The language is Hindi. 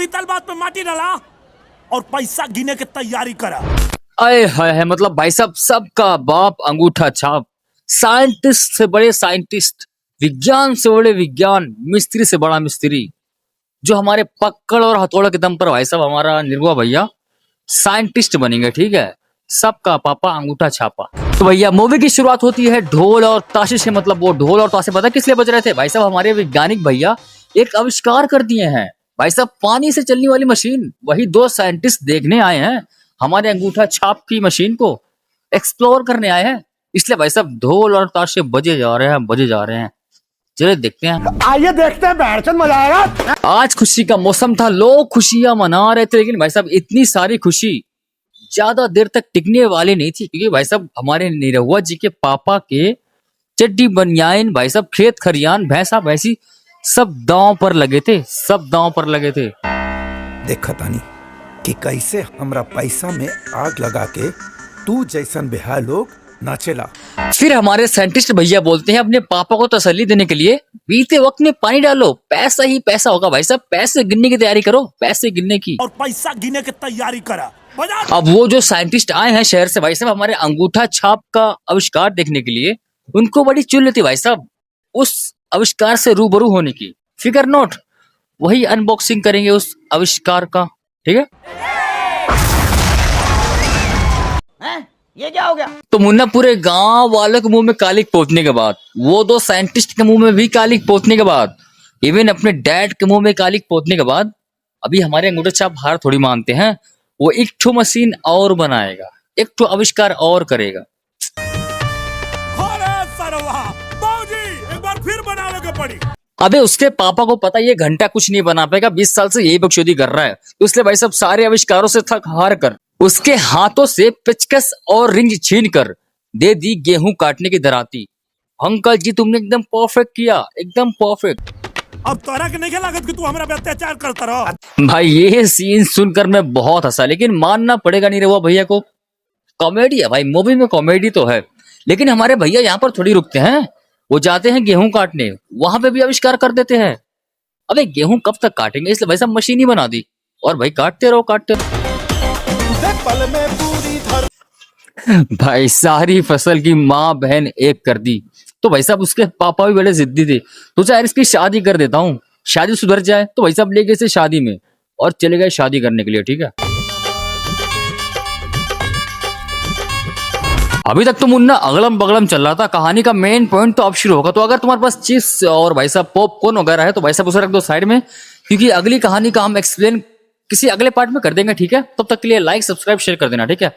पीतल बात में माटी डाला और पैसा गिने की तैयारी करा। अरे है मतलब भाई साहब सबका बाप अंगूठा छाप, साइंटिस्ट से बड़े साइंटिस्ट, विज्ञान से बड़े विज्ञान, मिस्त्री से बड़ा मिस्त्री, जो हमारे पकड़ और हथौड़े के दम पर भाई साहब हमारा निर्गुआ भैया साइंटिस्ट बनेंगे, ठीक है। सबका पापा अंगूठा छापा। तो भैया मूवी की शुरुआत होती है ढोल और ताशे से। मतलब वो ढोल और ताशे पता किस लिए बज रहे थे भाई साहब? हमारे वैज्ञानिक भैया एक आविष्कार कर दिए हैं भाई साहब, पानी से चलने वाली मशीन। वही दो साइंटिस्ट देखने आए हैं, हमारे अंगूठा छाप की मशीन को एक्सप्लोर करने आए हैं। इसलिए भाई साहब ढोल और ताशे बजे जा रहे हैं। चलिए देखते हैं, आइए देखते हैं, बैठचंद मजा आएगा। आज खुशी का मौसम था, लोग खुशियां मना रहे थे, लेकिन भाई साहब इतनी सारी खुशी ज्यादा देर तक टिकने वाली नहीं थी, क्योंकि भाई साहब हमारे निरहुआ जी के पापा के चड्डी बनियान भाई साहब, खेत खरियान, भैंसा भैंसी सब दांव पर लगे थे, देखा तानी कि कैसे हमरा पैसा में आग लगा के तू जैसन बेहाल लोग नाचेला। फिर हमारे साइंटिस्ट भैया बोलते हैं अपने पापा को तसल्ली देने के लिए, बीते वक्त में पानी डालो, पैसा ही पैसा होगा भाई साहब, पैसे गिनने की तैयारी करो, पैसे गिनने की, और पैसा गिने की तैयारी करा। अब वो जो साइंटिस्ट आए हैं शहर से भाई साहब हमारे अंगूठा छाप का आविष्कार देखने के लिए, उनको बड़ी चुल थी भाई साहब उस आविष्कार से रूबरू होने की। फिकर नोट, वही अनबॉक्सिंग करेंगे उस आविष्कार का, ठीक है। ये क्या हो गया? तो मुन्ना पूरे गांव वालों के मुंह में कालिक पोतने के बाद, वो दो साइंटिस्ट के मुंह में भी कालिक पोतने के बाद, इवन अपने डैड के मुंह में कालिक पोतने के बाद, अभी हमारे अंगूठा छाप हार थोड़ी मानते हैं। वो एक ठो मशीन और बनाएगा, एक ठो आविष्कार और करेगा। एक बार फिर बनाने के पड़ी। अबे उसके पापा को पता ये घंटा कुछ नहीं बना पाएगा, 20 साल से यही बकचोदी कर रहा है, तो इसलिए भाई साहब सारे आविष्कारों से थक हार कर उसके हाथों से पेचकस और रिंच छीन कर दे दी गेहूं काटने की दराती। अंकल जी तुमने एकदम परफेक्ट किया, एकदम परफेक्ट। अब तोरा के नहीं लागत कि तू हमरा पे अत्याचार करता रहो। भाई ये सीन सुनकर मैं बहुत हंसा, लेकिन मानना पड़ेगा नहीं रहुआ भैया को, कॉमेडी है भाई, मूवी में कॉमेडी तो है, लेकिन हमारे भैया यहाँ पर थोड़ी रुकते हैं, वो जाते हैं गेहूं काटने, वहां पे भी आविष्कार कर देते हैं। अबे गेहूं कब तक काटेंगे, इसलिए भाई साहब मशीन ही बना दी, और भाई काटते रहो। भाई सारी फसल की माँ बहन एक कर दी, तो भाई साहब उसके पापा भी बड़े जिद्दी थे, तो यार इसकी शादी कर देता हूँ, शादी सुधर जाए। तो भाई साहब ले गए इसे शादी में और चले गए शादी करने के लिए, ठीक है। अभी तक तो मुन्ना अगलम बगलम चल रहा था, कहानी का मेन पॉइंट तो अब शुरू होगा। तो अगर तुम्हारे पास चिप्स और भाई साहब पॉपकॉर्न वगैरह है तो भाई साहब उसे रख दो साइड में, क्योंकि अगली कहानी का हम एक्सप्लेन किसी अगले पार्ट में कर देंगे, ठीक है। तब तक के लिए लाइक सब्सक्राइब शेयर कर देना, ठीक है।